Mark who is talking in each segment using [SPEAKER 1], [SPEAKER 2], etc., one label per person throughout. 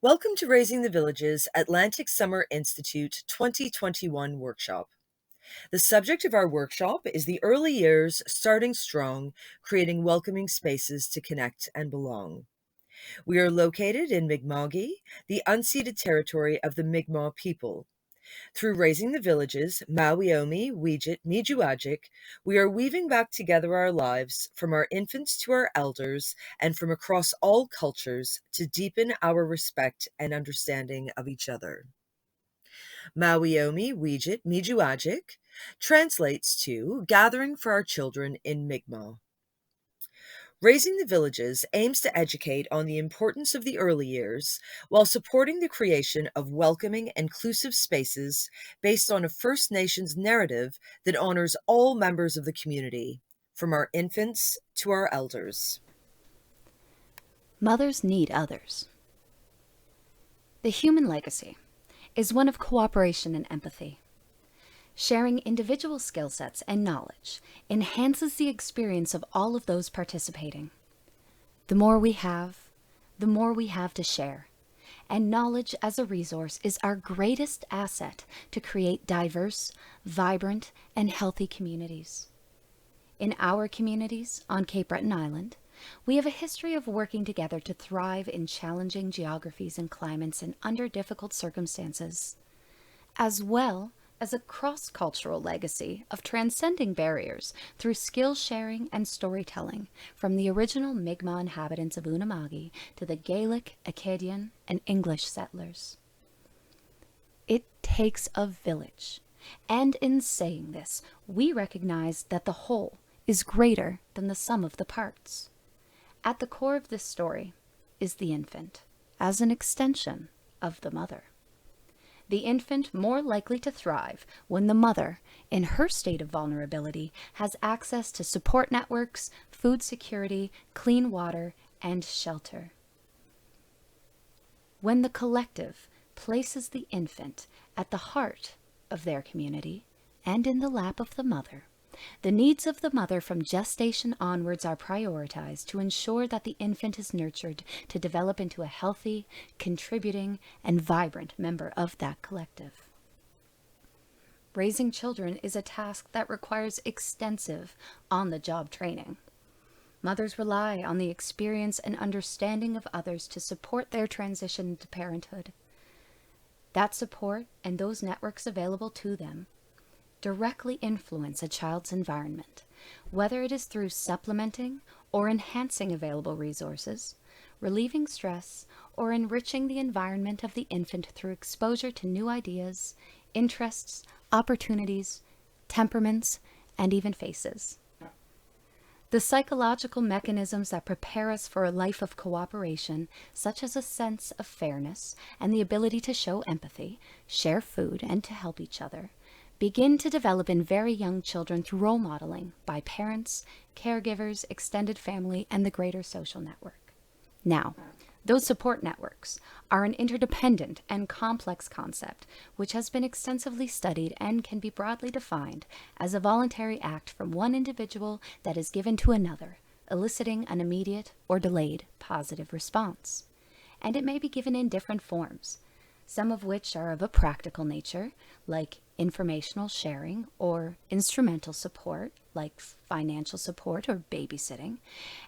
[SPEAKER 1] Welcome to Raising the Village's Atlantic Summer Institute 2021 workshop. The subject of our workshop is the early years starting strong, creating welcoming spaces to connect and belong. We are located in Mi'kma'ki, the unceded territory of the Mi'kmaq people. Through Raising the Villages, Mawiomi, Wijit, Mijuajik, we are weaving back together our lives from our infants to our elders and from across all cultures to deepen our respect and understanding of each other. Mawiomi, Wijit, Mijuajik translates to Gathering for Our Children in Mi'kmaq. Raising the Villages aims to educate on the importance of the early years while supporting the creation of welcoming, inclusive spaces based on a First Nations narrative that honors all members of the community, from our infants to our elders.
[SPEAKER 2] Mothers need others. The human legacy is one of cooperation and empathy. Sharing individual skill sets and knowledge enhances the experience of all of those participating. The more we have to share, and knowledge as a resource is our greatest asset to create diverse, vibrant, and healthy communities. In our communities on Cape Breton Island, we have a history of working together to thrive in challenging geographies and climates and under difficult circumstances, as well as a cross-cultural legacy of transcending barriers through skill sharing and storytelling from the original Mi'kmaq inhabitants of Unama'ki to the Gaelic, Acadian, and English settlers. It takes a village, and in saying this, we recognize that the whole is greater than the sum of the parts. At the core of this story is the infant, as an extension of the mother. The infant more likely to thrive when the mother, in her state of vulnerability, has access to support networks, food security, clean water, and shelter. When the collective places the infant at the heart of their community and in the lap of the mother, the needs of the mother from gestation onwards are prioritized to ensure that the infant is nurtured to develop into a healthy, contributing, and vibrant member of that collective. Raising children is a task that requires extensive on-the-job training. Mothers rely on the experience and understanding of others to support their transition into parenthood. That support and those networks available to them directly influence a child's environment, whether it is through supplementing or enhancing available resources, relieving stress, or enriching the environment of the infant through exposure to new ideas, interests, opportunities, temperaments, and even faces. The psychological mechanisms that prepare us for a life of cooperation, such as a sense of fairness and the ability to show empathy, share food, and to help each other, begin to develop in very young children through role modeling by parents, caregivers, extended family, and the greater social network. Now, those support networks are an interdependent and complex concept which has been extensively studied and can be broadly defined as a voluntary act from one individual that is given to another, eliciting an immediate or delayed positive response. And it may be given in different forms, some of which are of a practical nature, like informational sharing, or instrumental support, like financial support or babysitting,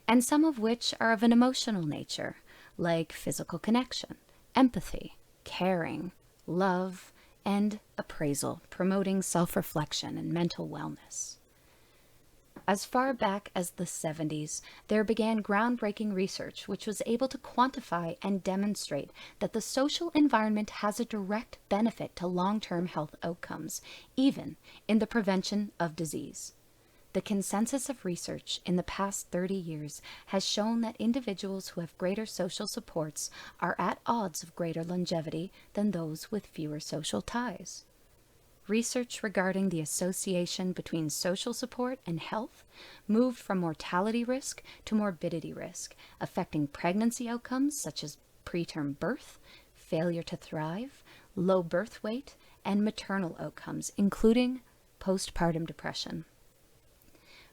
[SPEAKER 2] and some of which are of an emotional nature, like physical connection, empathy, caring, love, and appraisal, promoting self-reflection and mental wellness. As far back as the 70s, there began groundbreaking research which was able to quantify and demonstrate that the social environment has a direct benefit to long-term health outcomes, even in the prevention of disease. The consensus of research in the past 30 years has shown that individuals who have greater social supports are at odds of greater longevity than those with fewer social ties. Research regarding the association between social support and health moved from mortality risk to morbidity risk, affecting pregnancy outcomes such as preterm birth, failure to thrive, low birth weight, and maternal outcomes, including postpartum depression.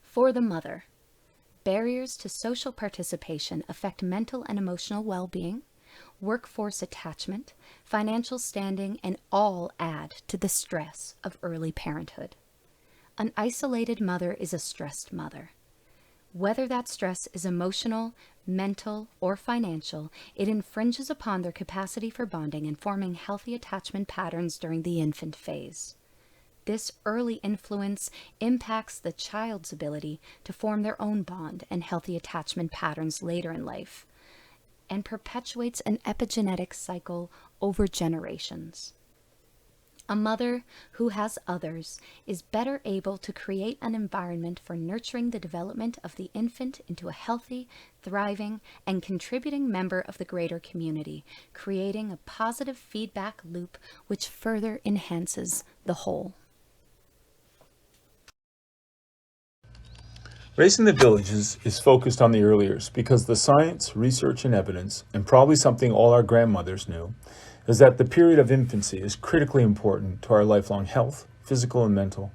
[SPEAKER 2] For the mother, barriers to social participation affect mental and emotional well-being, workforce attachment, financial standing, and all add to the stress of early parenthood. An isolated mother is a stressed mother. Whether that stress is emotional, mental, or financial, it infringes upon their capacity for bonding and forming healthy attachment patterns during the infant phase. This early influence impacts the child's ability to form their own bond and healthy attachment patterns later in life, and perpetuates an epigenetic cycle over generations. A mother who has others is better able to create an environment for nurturing the development of the infant into a healthy, thriving, and contributing member of the greater community, creating a positive feedback loop which further enhances the whole.
[SPEAKER 3] Raising the Villages is focused on the early years because the science, research, and evidence, and probably something all our grandmothers knew, is that the period of infancy is critically important to our lifelong health, physical and mental,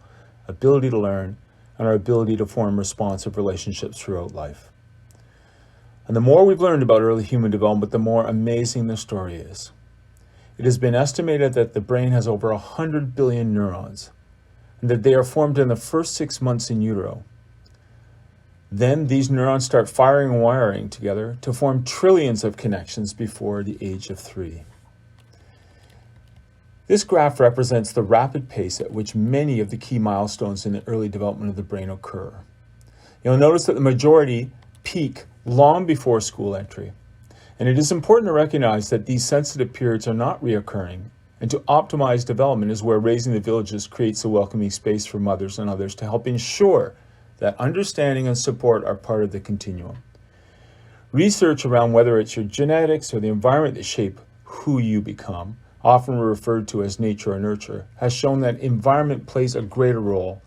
[SPEAKER 3] ability to learn, and our ability to form responsive relationships throughout life. And the more we've learned about early human development, the more amazing the story is. It has been estimated that the brain has over 100 billion neurons, and that they are formed in the first 6 months in utero. Then these neurons start firing and wiring together to form trillions of connections before the age of 3. This graph represents the rapid pace at which many of the key milestones in the early development of the brain occur. You'll notice that the majority peak long before school entry. And it is important to recognize that these sensitive periods are not reoccurring, and to optimize development is where Raising the Villages creates a welcoming space for mothers and others to help ensure that understanding and support are part of the continuum. Research around whether it's your genetics or the environment that shape who you become, often referred to as nature or nurture, has shown that environment plays a greater role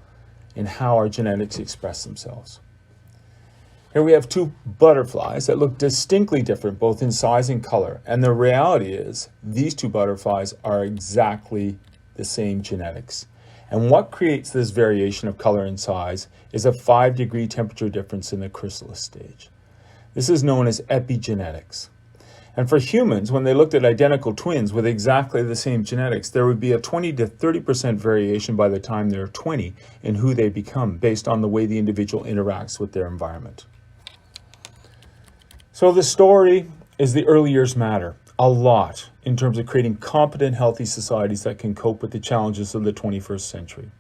[SPEAKER 3] in how our genetics express themselves. Here we have two butterflies that look distinctly different both in size and color, and the reality is these two butterflies are exactly the same genetics. And what creates this variation of color and size is a 5-degree temperature difference in the chrysalis stage. This is known as epigenetics. And for humans, when they looked at identical twins with exactly the same genetics, there would be a 20 to 30% variation by the time they're 20 in who they become based on the way the individual interacts with their environment. So the story is the early years matter a lot in terms of creating competent, healthy societies that can cope with the challenges of the 21st century.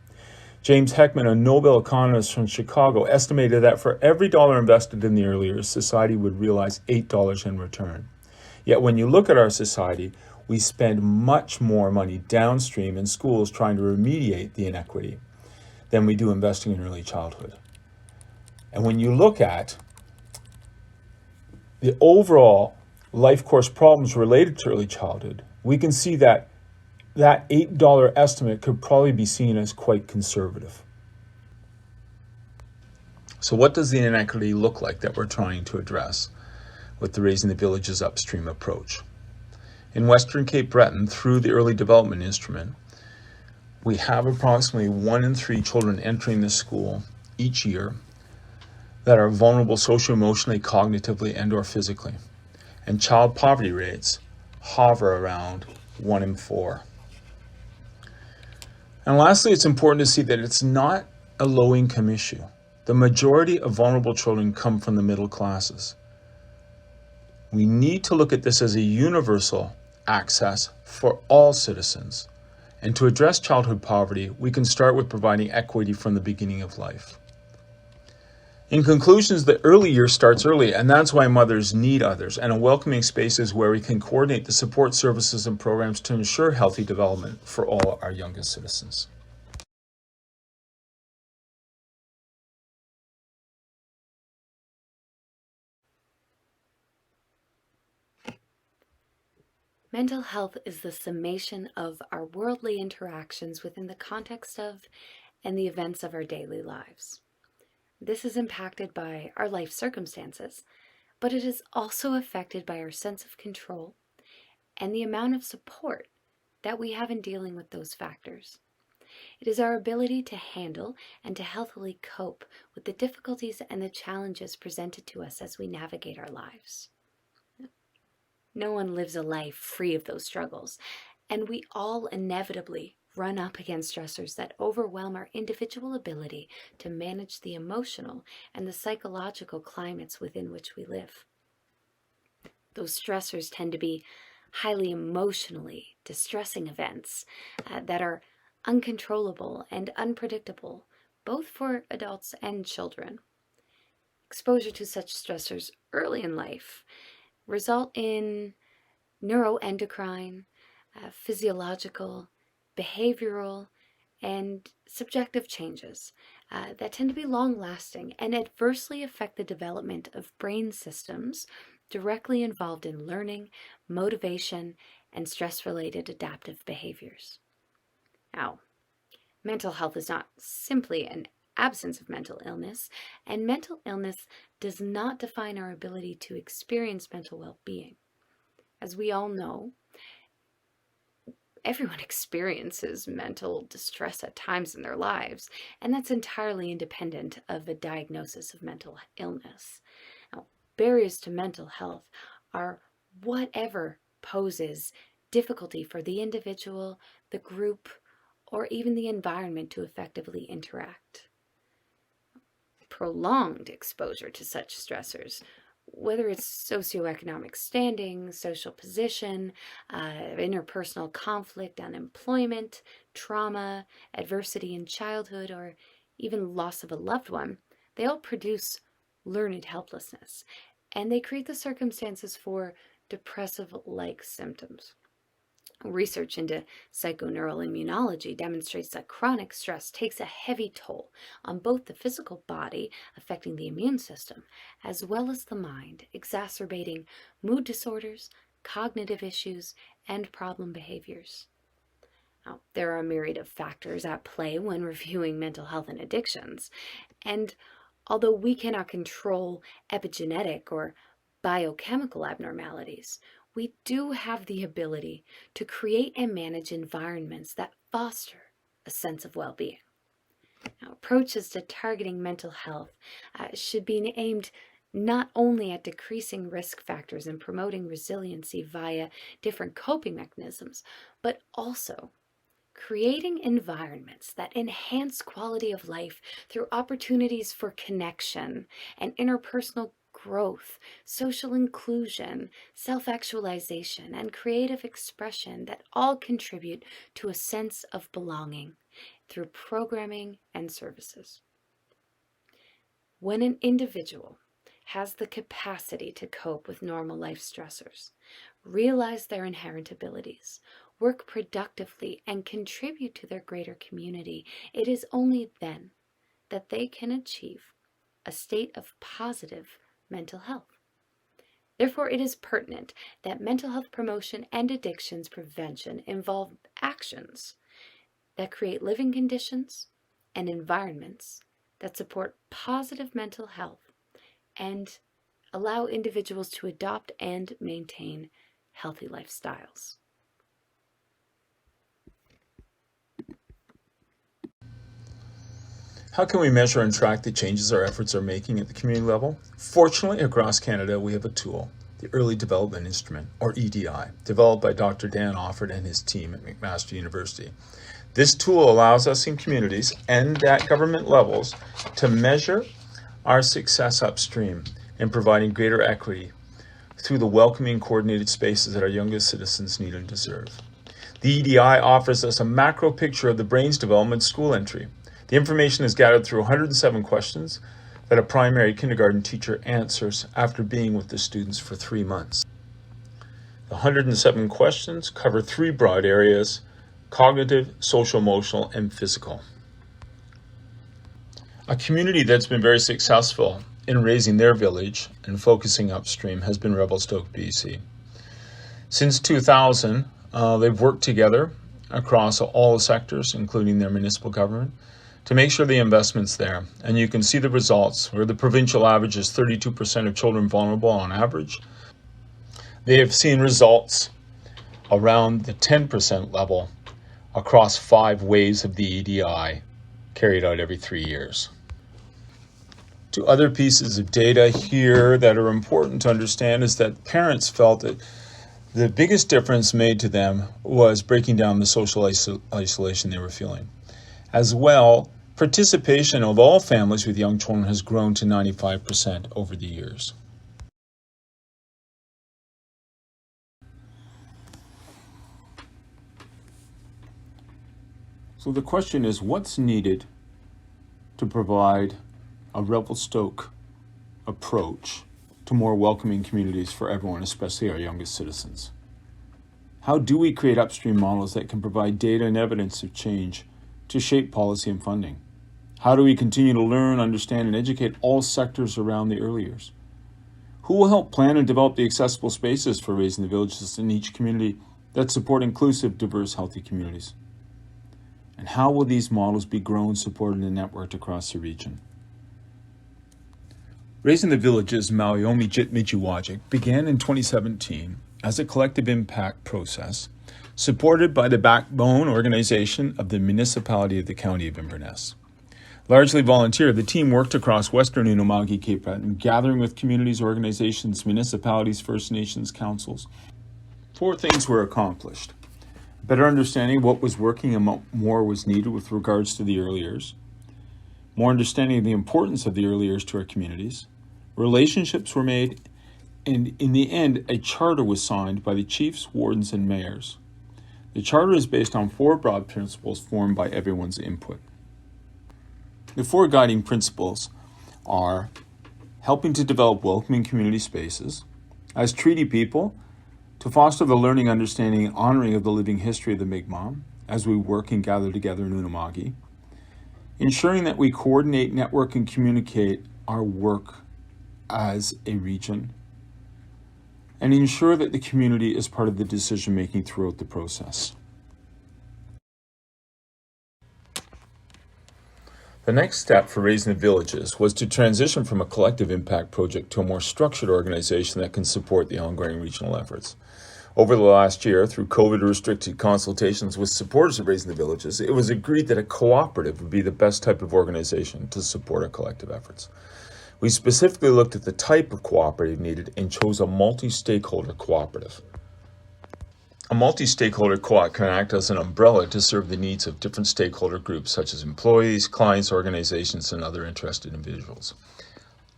[SPEAKER 3] James Heckman, a Nobel economist from Chicago, estimated that for every dollar invested in the early years, society would realize $8 in return. Yet when you look at our society, we spend much more money downstream in schools trying to remediate the inequity than we do investing in early childhood. And when you look at the overall life course problems related to early childhood, we can see that that $8 estimate could probably be seen as quite conservative. So what does the inequity look like that we're trying to address with the Raising the Villages upstream approach? In Western Cape Breton, through the Early Development Instrument, we have approximately 1 in 3 children entering the school each year that are vulnerable socio-emotionally, cognitively, and or physically. And child poverty rates hover around 1 in 4. And lastly, it's important to see that it's not a low-income issue. The majority of vulnerable children come from the middle classes. We need to look at this as a universal access for all citizens. And to address childhood poverty, we can start with providing equity from the beginning of life. In conclusions, the early year starts early, and that's why mothers need others, and a welcoming space is where we can coordinate the support services and programs to ensure healthy development for all our youngest citizens.
[SPEAKER 2] Mental health is the summation of our worldly interactions within the context of and the events of our daily lives. This is impacted by our life circumstances, but it is also affected by our sense of control and the amount of support that we have in dealing with those factors. It is our ability to handle and to healthily cope with the difficulties and the challenges presented to us as we navigate our lives. No one lives a life free of those struggles, and we all inevitably run up against stressors that overwhelm our individual ability to manage the emotional and the psychological climates within which we live. Those stressors tend to be highly emotionally distressing events that are uncontrollable and unpredictable, both for adults and children. Exposure to such stressors early in life result in neuroendocrine, physiological, behavioral, and subjective changes that tend to be long-lasting and adversely affect the development of brain systems directly involved in learning, motivation, and stress-related adaptive behaviors. Now, mental health is not simply an absence of mental illness, and mental illness does not define our ability to experience mental well-being. As we all know, everyone experiences mental distress at times in their lives, and that's entirely independent of a diagnosis of mental illness. Now, barriers to mental health are whatever poses difficulty for the individual, the group, or even the environment to effectively interact. Prolonged exposure to such stressors, whether it's socioeconomic standing, social position, interpersonal conflict, unemployment, trauma, adversity in childhood, or even loss of a loved one, they all produce learned helplessness, and they create the circumstances for depressive-like symptoms. Research into psychoneural immunology demonstrates that chronic stress takes a heavy toll on both the physical body, affecting the immune system, as well as the mind, exacerbating mood disorders, cognitive issues, and problem behaviors. Now, there are a myriad of factors at play when reviewing mental health and addictions, and although we cannot control epigenetic or biochemical abnormalities, we do have the ability to create and manage environments that foster a sense of well-being. Now, approaches to targeting mental health should be aimed not only at decreasing risk factors and promoting resiliency via different coping mechanisms, but also creating environments that enhance quality of life through opportunities for connection and interpersonal growth, social inclusion, self-actualization, and creative expression that all contribute to a sense of belonging through programming and services. When an individual has the capacity to cope with normal life stressors, realize their inherent abilities, work productively, and contribute to their greater community, it is only then that they can achieve a state of positive mental health. Therefore, it is pertinent that mental health promotion and addictions prevention involve actions that create living conditions and environments that support positive mental health and allow individuals to adopt and maintain healthy lifestyles.
[SPEAKER 3] How can we measure and track the changes our efforts are making at the community level? Fortunately, across Canada, we have a tool, the Early Development Instrument, or EDI, developed by Dr. Dan Offord and his team at McMaster University. This tool allows us in communities and at government levels to measure our success upstream in providing greater equity through the welcoming, coordinated spaces that our youngest citizens need and deserve. The EDI offers us a macro picture of the brain's development school entry. The information is gathered through 107 questions that a primary kindergarten teacher answers after being with the students for 3 months. The 107 questions cover 3 broad areas: cognitive, social, emotional, and physical. A community that's been very successful in raising their village and focusing upstream has been Revelstoke, BC. Since 2000, they've worked together across all the sectors, including their municipal government, to make sure the investment's there. And you can see the results, where the provincial average is 32% of children vulnerable on average. They have seen results around the 10% level across 5 waves of the EDI carried out every 3 years. 2 other pieces of data here that are important to understand is that parents felt that The biggest difference made to them was breaking down the social isolation they were feeling. As well, participation of all families with young children has grown to 95% over the years. So the question is, what's needed to provide a Revelstoke approach to more welcoming communities for everyone, especially our youngest citizens? How do we create upstream models that can provide data and evidence of change to shape policy and funding? How do we continue to learn, understand, and educate all sectors around the early years? Who will help plan and develop the accessible spaces for raising the villages in each community that support inclusive, diverse, healthy communities? And how will these models be grown, supported, and networked across the region? Raising the Villages Maui-Omi Jit Michiwajik began in 2017 as a collective impact process supported by the backbone organization of the municipality of the County of Inverness. Largely volunteer, the team worked across Western Unama'ki, Cape Breton, gathering with communities, organizations, municipalities, First Nations councils. 4 things were accomplished: better understanding of what was working and what more was needed with regards to the early years, more understanding of the importance of the early years to our communities, relationships were made, and in the end, a charter was signed by the chiefs, wardens, and mayors. The charter is based on 4 broad principles formed by everyone's input. The 4 guiding principles are helping to develop welcoming community spaces, as treaty people, to foster the learning, understanding, and honoring of the living history of the Mi'kmaq as we work and gather together in Unama'ki, ensuring that we coordinate, network, and communicate our work as a region, and ensure that the community is part of the decision-making throughout the process. The next step for Raising the Villages was to transition from a collective impact project to a more structured organization that can support the ongoing regional efforts. Over the last year, through COVID-restricted consultations with supporters of Raising the Villages, it was agreed that a cooperative would be the best type of organization to support our collective efforts. We specifically looked at the type of cooperative needed and chose a multi-stakeholder cooperative. A multi-stakeholder co-op can act as an umbrella to serve the needs of different stakeholder groups such as employees, clients, organizations, and other interested individuals.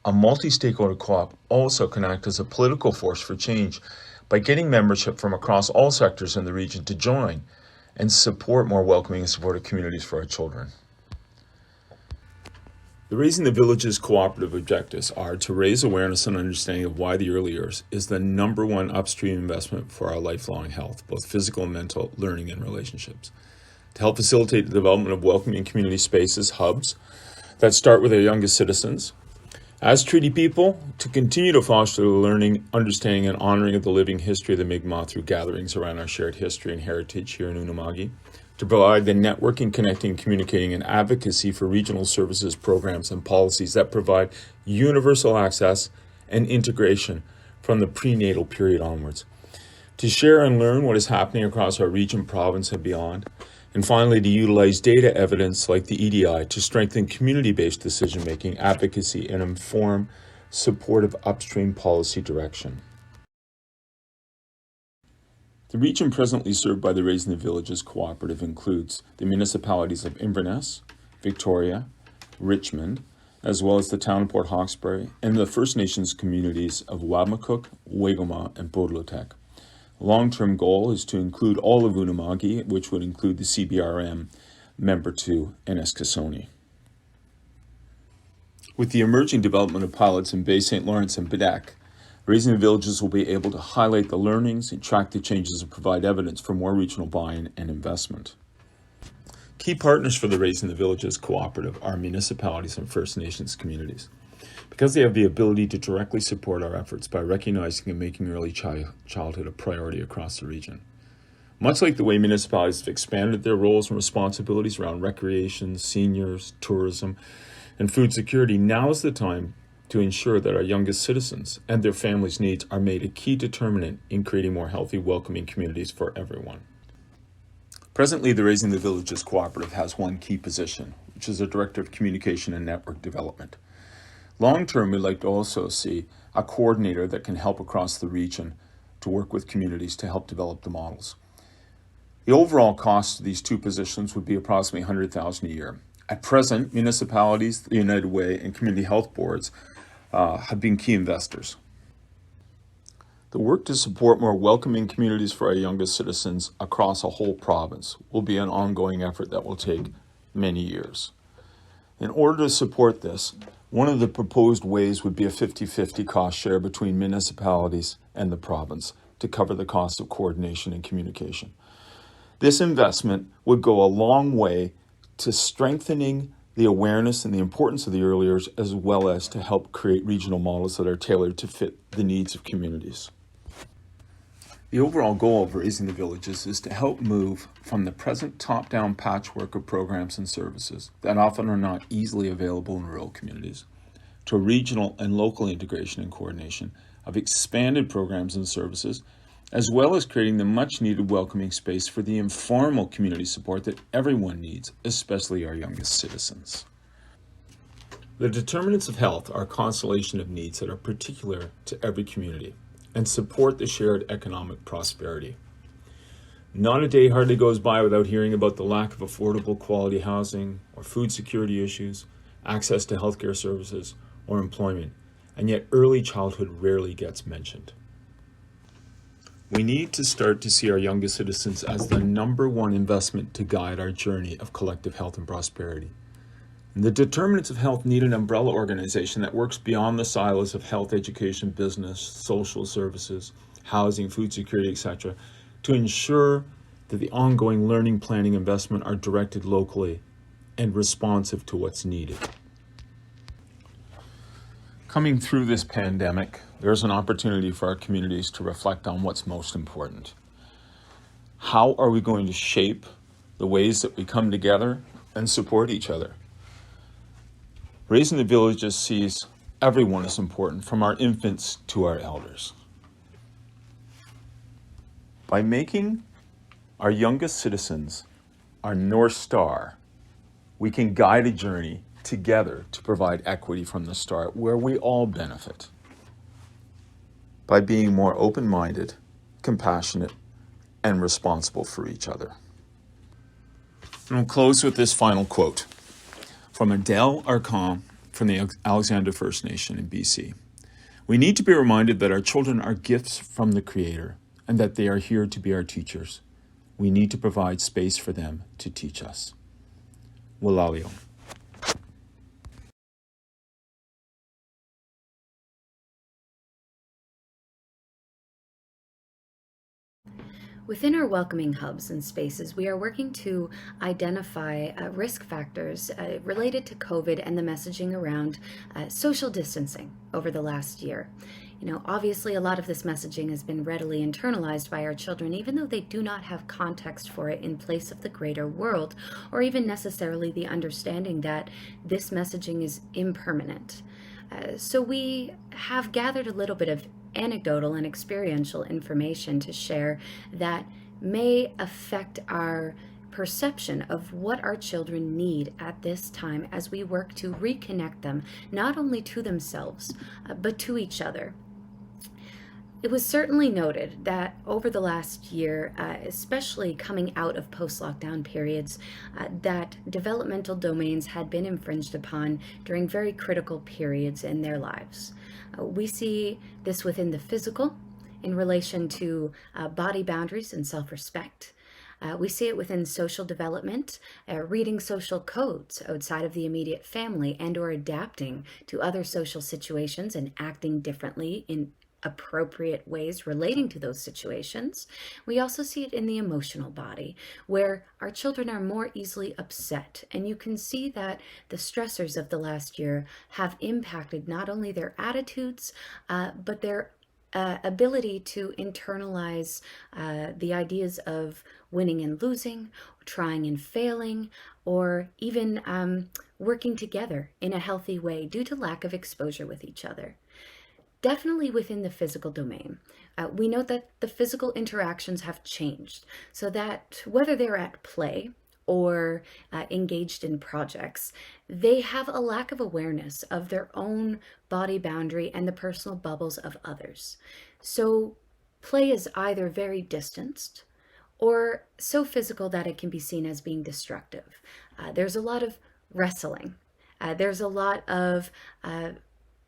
[SPEAKER 3] A multi-stakeholder co-op also can act as a political force for change by getting membership from across all sectors in the region to join and support more welcoming and supportive communities for our children. The Raising the Villages cooperative objectives are to raise awareness and understanding of why the early years is the #1 upstream investment for our lifelong health, both physical and mental, learning and relationships. To help facilitate the development of welcoming community spaces, hubs, that start with our youngest citizens. As treaty people, to continue to foster the learning, understanding, and honoring of the living history of the Mi'kmaq through gatherings around our shared history and heritage here in Unama'ki. To provide the networking, connecting, communicating, and advocacy for regional services, programs, and policies that provide universal access and integration from the prenatal period onwards. To share and learn what is happening across our region, province, and beyond. And finally, to utilize data evidence like the EDI to strengthen community-based decision-making, advocacy, and inform supportive upstream policy direction. The region presently served by the Raising the Villages Cooperative includes the municipalities of Inverness, Victoria, Richmond, as well as the town of Port Hawkesbury, and the First Nations communities of Wabmacook, Waigoma, and Bodlotek. The long-term goal is to include all of Unama'ki, which would include the CBRM, Member 2, and Eskasoni. With the emerging development of pilots in Bay St. Lawrence and Bedeque, Raising the Villages will be able to highlight the learnings and track the changes and provide evidence for more regional buy-in and investment. Key partners for the Raising the Villages Cooperative are municipalities and First Nations communities, because they have the ability to directly support our efforts by recognizing and making early childhood a priority across the region. Much like the way municipalities have expanded their roles and responsibilities around recreation, seniors, tourism, and food security, now is the time to ensure that our youngest citizens and their families' needs are made a key determinant in creating more healthy, welcoming communities for everyone. Presently, the Raising the Villages Cooperative has one key position, which is a Director of Communication and Network Development. Long term, we'd like to also see a coordinator that can help across the region to work with communities to help develop the models. The overall cost of these two positions would be approximately $100,000 a year. At present, municipalities, the United Way, and community health boards have been key investors. The work to support more welcoming communities for our youngest citizens across a whole province will be an ongoing effort that will take many years. In order to support this, one of the proposed ways would be a 50-50 cost share between municipalities and the province to cover the cost of coordination and communication. This investment would go a long way to strengthening the awareness and the importance of the early years, as well as to help create regional models that are tailored to fit the needs of communities. The overall goal of Raising the Villages is to help move from the present top-down patchwork of programs and services that often are not easily available in rural communities to regional and local integration and coordination of expanded programs and services, as well as creating the much-needed welcoming space for the informal community support that everyone needs, especially our youngest citizens. The determinants of health are a constellation of needs that are particular to every community and support the shared economic prosperity. Not a day hardly goes by without hearing about the lack of affordable quality housing or food security issues, access to healthcare services, or employment, and yet early childhood rarely gets mentioned. We need to start to see our youngest citizens as the number one investment to guide our journey of collective health and prosperity. And the determinants of health need an umbrella organization that works beyond the silos of health, education, business, social services, housing, food security, etc., to ensure that the ongoing learning, planning, investment are directed locally and responsive to what's needed. Coming through this pandemic, there's an opportunity for our communities to reflect on what's most important. How are we going to shape the ways that we come together and support each other? Raising the Villages sees everyone as important, from our infants to our elders. By making our youngest citizens our North Star, we can guide a journey together to provide equity from the start where we all benefit. By being more open-minded, compassionate, and responsible for each other. And I'll close with this final quote from Adele Arcon from the Alexander First Nation in BC. We need to be reminded that our children are gifts from the Creator and that they are here to be our teachers. We need to provide space for them to teach us. Walalio.
[SPEAKER 2] Within our welcoming hubs and spaces, we are working to identify risk factors related to COVID and the messaging around social distancing over the last year. Obviously a lot of this messaging has been readily internalized by our children, even though they do not have context for it in place of the greater world, or even necessarily the understanding that this messaging is impermanent. So we have gathered a little bit of anecdotal and experiential information to share that may affect our perception of what our children need at this time as we work to reconnect them, not only to themselves, but to each other. It was certainly noted that over the last year, especially coming out of post-lockdown periods, that developmental domains had been infringed upon during very critical periods in their lives. We see this within the physical in relation to body boundaries and self-respect. We see it within social development, reading social codes outside of the immediate family and or adapting to other social situations and acting differently in appropriate ways relating to those situations. We also see it in the emotional body, where our children are more easily upset, and you can see that the stressors of the last year have impacted not only their attitudes, but their ability to internalize the ideas of winning and losing, trying and failing, or even working together in a healthy way due to lack of exposure with each other. Definitely within the physical domain, we note that the physical interactions have changed, so that whether they're at play or engaged in projects, they have a lack of awareness of their own body boundary and the personal bubbles of others. So Play is either very distanced or so physical that it can be seen as being destructive. There's a lot of wrestling. There's a lot of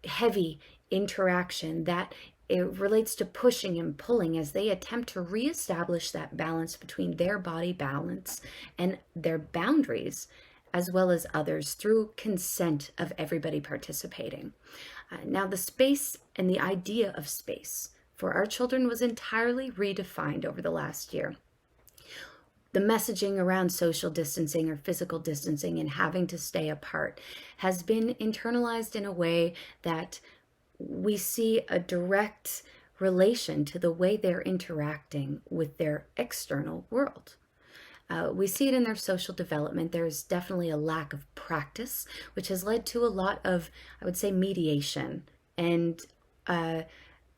[SPEAKER 2] heavy interaction that it relates to pushing and pulling as they attempt to reestablish that balance between their body balance and their boundaries, as well as others, through consent of everybody participating. Now, the space and the idea of space for our children was entirely redefined over the last year. The messaging around social distancing or physical distancing and having to stay apart has been internalized in a way that we see a direct relation to the way they're interacting with their external world. We see it in their social development. There's definitely a lack of practice, which has led to a lot of, I would say, mediation and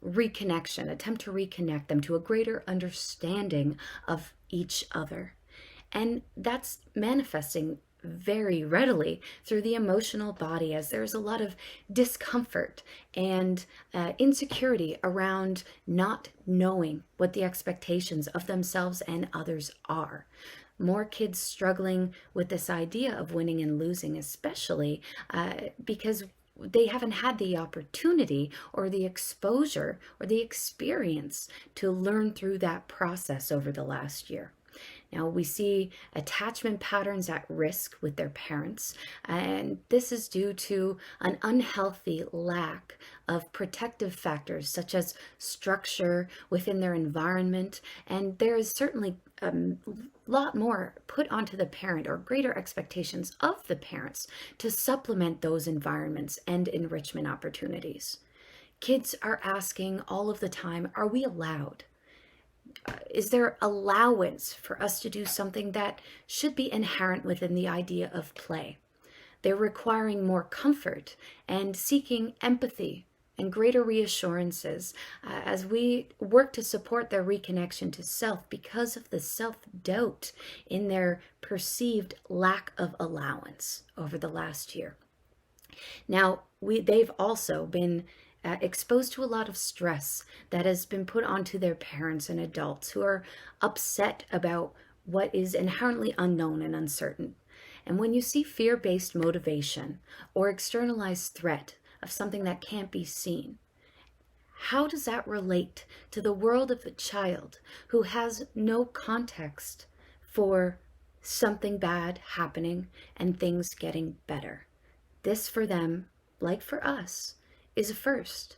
[SPEAKER 2] reconnection, attempt to reconnect them to a greater understanding of each other. And that's manifesting very readily through the emotional body, as there's a lot of discomfort and insecurity around not knowing what the expectations of themselves and others are. More kids struggling with this idea of winning and losing, especially because they haven't had the opportunity or the exposure or the experience to learn through that process over the last year. Now, we see attachment patterns at risk with their parents, and this is due to an unhealthy lack of protective factors such as structure within their environment. And there is certainly a lot more put onto the parent, or greater expectations of the parents, to supplement those environments and enrichment opportunities. Kids are asking all of the time, are we allowed? Is there allowance for us to do something that should be inherent within the idea of play? They're requiring more comfort and seeking empathy and greater reassurances as we work to support their reconnection to self because of the self-doubt in their perceived lack of allowance over the last year. Now, they've also been exposed to a lot of stress that has been put onto their parents and adults who are upset about what is inherently unknown and uncertain. And when you see fear-based motivation or externalized threat of something that can't be seen, how does that relate to the world of a child who has no context for something bad happening and things getting better? This for them, like for us, is a first.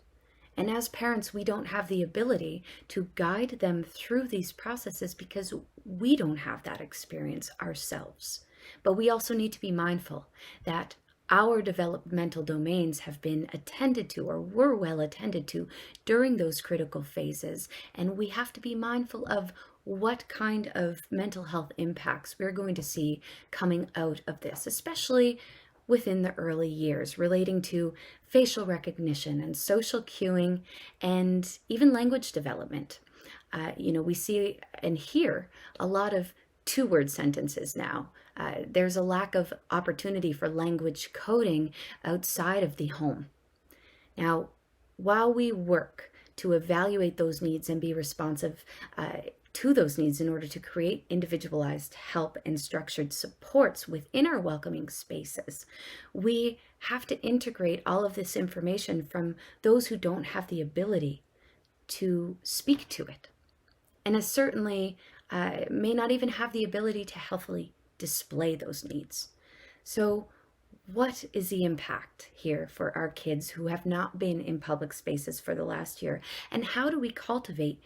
[SPEAKER 2] And as parents, we don't have the ability to guide them through these processes because we don't have that experience ourselves. But we also need to be mindful that our developmental domains have been attended to, or were well attended to, during those critical phases. And we have to be mindful of what kind of mental health impacts we're going to see coming out of this, especially within the early years, relating to facial recognition and social cueing and even language development. We see and hear a lot of two-word sentences now. There's a lack of opportunity for language coding outside of the home. Now, while we work to evaluate those needs and be responsive to those needs in order to create individualized help and structured supports within our welcoming spaces, we have to integrate all of this information from those who don't have the ability to speak to it, and certainly may not even have the ability to healthily display those needs. So what is the impact here for our kids who have not been in public spaces for the last year? And how do we cultivate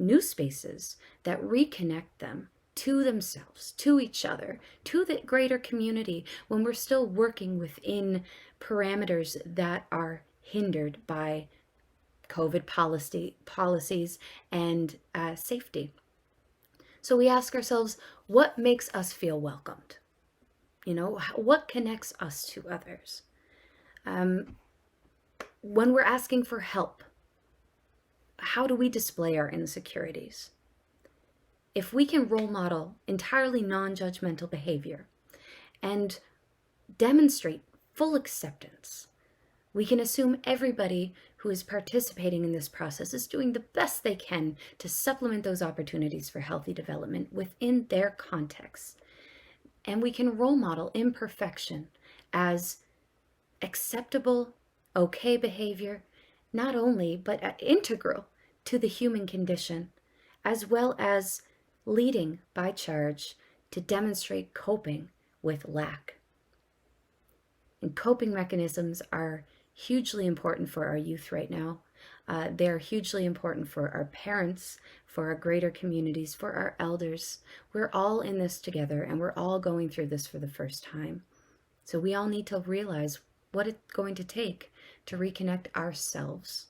[SPEAKER 2] new spaces that reconnect them to themselves, to each other, to the greater community, when we're still working within parameters that are hindered by COVID policies and safety? So we ask ourselves, what makes us feel welcomed? What connects us to others? When we're asking for help, how do we display our insecurities? If we can role model entirely non-judgmental behavior and demonstrate full acceptance, We can assume everybody who is participating in this process is doing the best they can to supplement those opportunities for healthy development within their context. And we can role model imperfection as acceptable, okay behavior, not only, but integral to the human condition, as well as leading by charge to demonstrate coping with lack. And coping mechanisms are hugely important for our youth right now. They're hugely important for our parents, for our greater communities, for our elders. We're all in this together, and we're all going through this for the first time. So we all need to realize what it's going to take to reconnect ourselves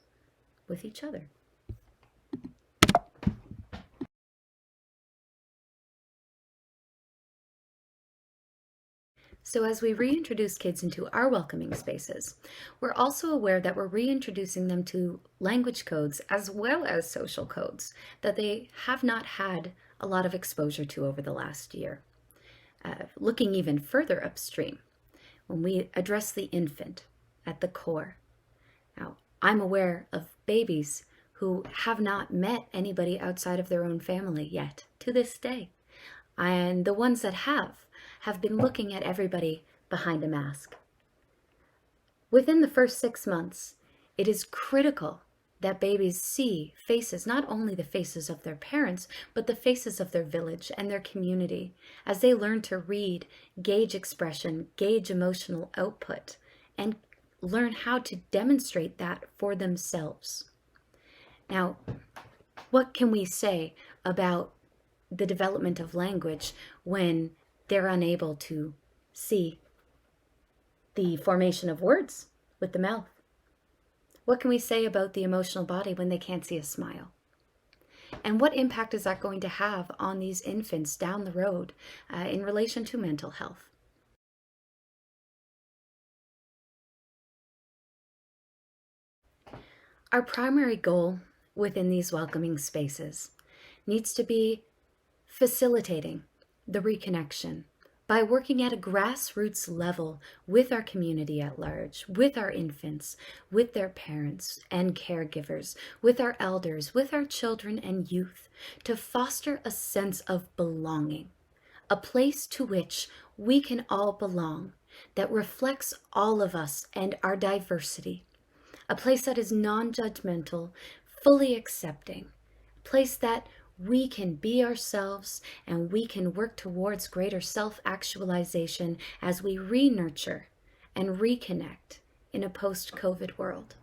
[SPEAKER 2] with each other. So as we reintroduce kids into our welcoming spaces, we're also aware that we're reintroducing them to language codes as well as social codes that they have not had a lot of exposure to over the last year. Looking even further upstream, when we address the infant at the core. Now, I'm aware of babies who have not met anybody outside of their own family yet to this day. And the ones that have been looking at everybody behind a mask. Within the first 6 months, it is critical that babies see faces, not only the faces of their parents, but the faces of their village and their community, as they learn to read, gauge expression, gauge emotional output, and learn how to demonstrate that for themselves. Now, what can we say about the development of language when they're unable to see the formation of words with the mouth? What can we say about the emotional body when they can't see a smile? And what impact is that going to have on these infants down the road in relation to mental health? Our primary goal within these welcoming spaces needs to be facilitating the reconnection by working at a grassroots level with our community at large, with our infants, with their parents and caregivers, with our elders, with our children and youth, to foster a sense of belonging, a place to which we can all belong, that reflects all of us and our diversity, a place that is non-judgmental, fully accepting, a place that we can be ourselves and we can work towards greater self-actualization as we re-nurture and reconnect in a post-COVID world.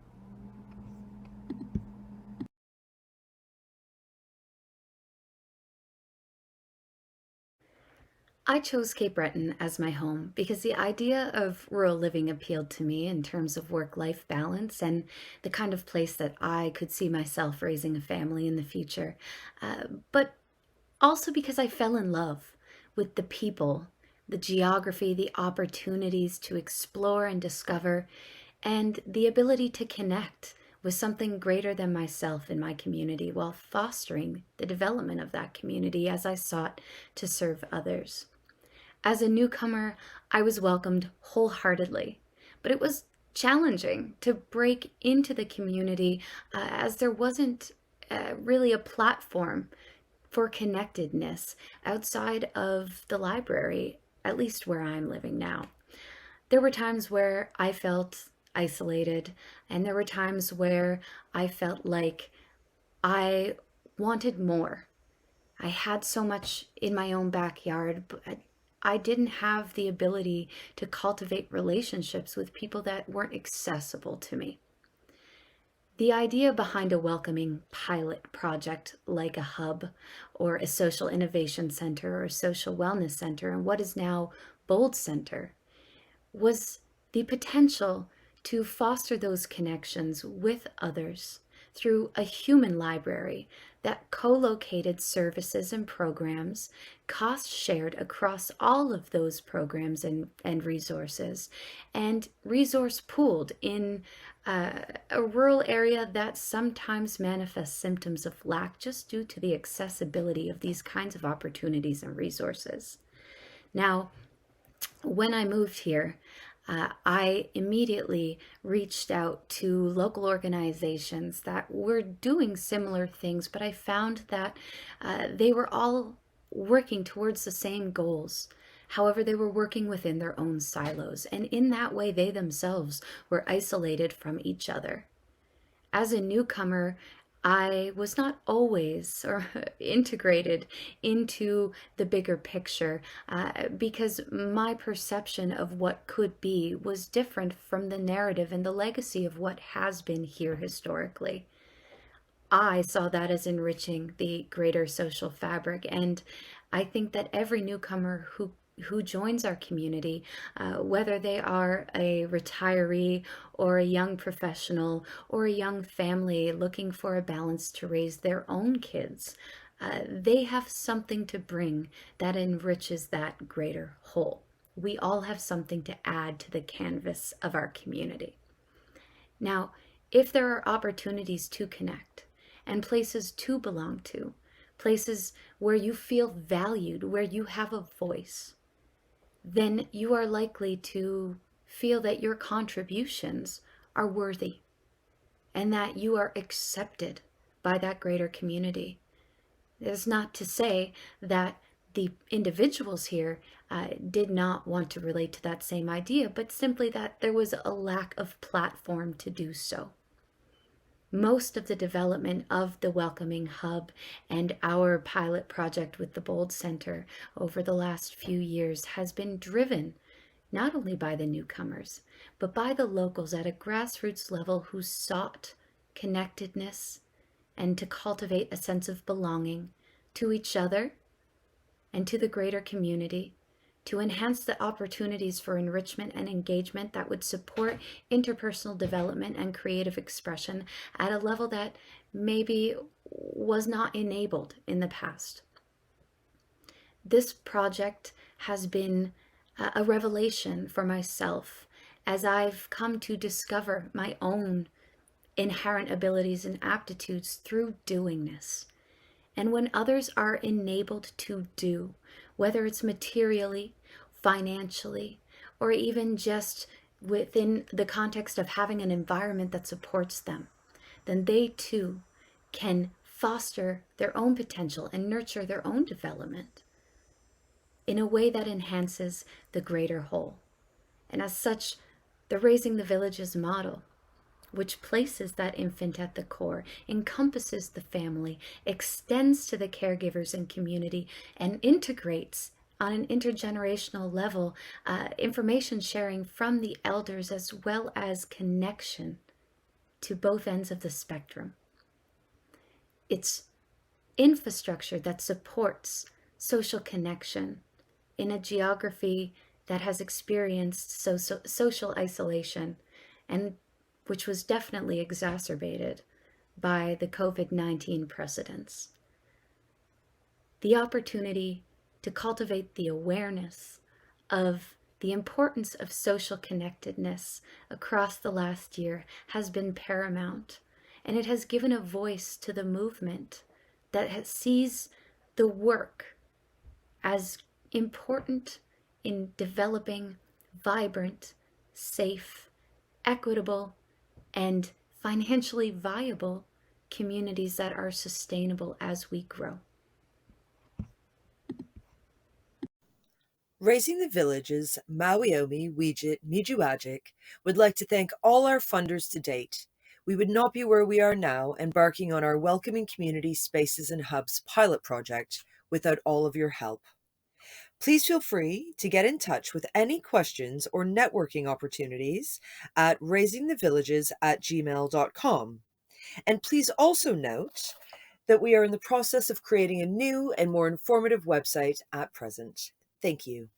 [SPEAKER 2] I chose Cape Breton as my home because the idea of rural living appealed to me in terms of work-life balance and the kind of place that I could see myself raising a family in the future. But also because I fell in love with the people, the geography, the opportunities to explore and discover, and the ability to connect with something greater than myself in my community while fostering the development of that community as I sought to serve others. As a newcomer, I was welcomed wholeheartedly, but it was challenging to break into the community as there wasn't really a platform for connectedness outside of the library, at least where I'm living now. There were times where I felt isolated, and there were times where I felt like I wanted more. I had so much in my own backyard, but I didn't have the ability to cultivate relationships with people that weren't accessible to me. The idea behind a welcoming pilot project like a hub or a social innovation center or a social wellness center and what is now Bold Center was the potential to foster those connections with others through a human library that co-located services and programs, cost shared across all of those programs and resources, and resource pooled in a rural area that sometimes manifests symptoms of lack just due to the accessibility of these kinds of opportunities and resources. Now, when I moved here, I immediately reached out to local organizations that were doing similar things, but I found that they were all working towards the same goals. However, they were working within their own silos, and in that way, they themselves were isolated from each other. As a newcomer, I was not always or integrated into the bigger picture because my perception of what could be was different from the narrative and the legacy of what has been here historically. I saw that as enriching the greater social fabric, and I think that every newcomer who joins our community, whether they are a retiree or a young professional or a young family looking for a balance to raise their own kids, they have something to bring that enriches that greater whole. We all have something to add to the canvas of our community. Now, if there are opportunities to connect and places to belong to, places where you feel valued, where you have a voice, then you are likely to feel that your contributions are worthy and that you are accepted by that greater community. It's not to say that the individuals here did not want to relate to that same idea, but simply that there was a lack of platform to do so. Most of the development of the Welcoming Hub and our pilot project with the Bold Center over the last few years has been driven not only by the newcomers, but by the locals at a grassroots level who sought connectedness and to cultivate a sense of belonging to each other and to the greater community, to enhance the opportunities for enrichment and engagement that would support interpersonal development and creative expression at a level that maybe was not enabled in the past. This project has been a revelation for myself as I've come to discover my own inherent abilities and aptitudes through doing this. And when others are enabled to do, whether it's materially, financially, or even just within the context of having an environment that supports them, then they too can foster their own potential and nurture their own development in a way that enhances the greater whole. And as such, the Raising the Villages model, which places that infant at the core, encompasses the family, extends to the caregivers and community, and integrates on an intergenerational level information sharing from the elders as well as connection to both ends of the spectrum. It's infrastructure that supports social connection in a geography that has experienced social isolation and which was definitely exacerbated by the COVID-19 precedents. The opportunity to cultivate the awareness of the importance of social connectedness across the last year has been paramount, and it has given a voice to the movement that sees the work as important in developing vibrant, safe, equitable, and financially viable communities that are sustainable as we grow.
[SPEAKER 1] Raising the Villages, Mawiomi, Wijit, Mijuajic would like to thank all our funders to date. We would not be where we are now, embarking on our Welcoming Community Spaces and Hubs pilot project, without all of your help. Please feel free to get in touch with any questions or networking opportunities at raisingthevillages@gmail.com. And please also note that we are in the process of creating a new and more informative website at present. Thank you.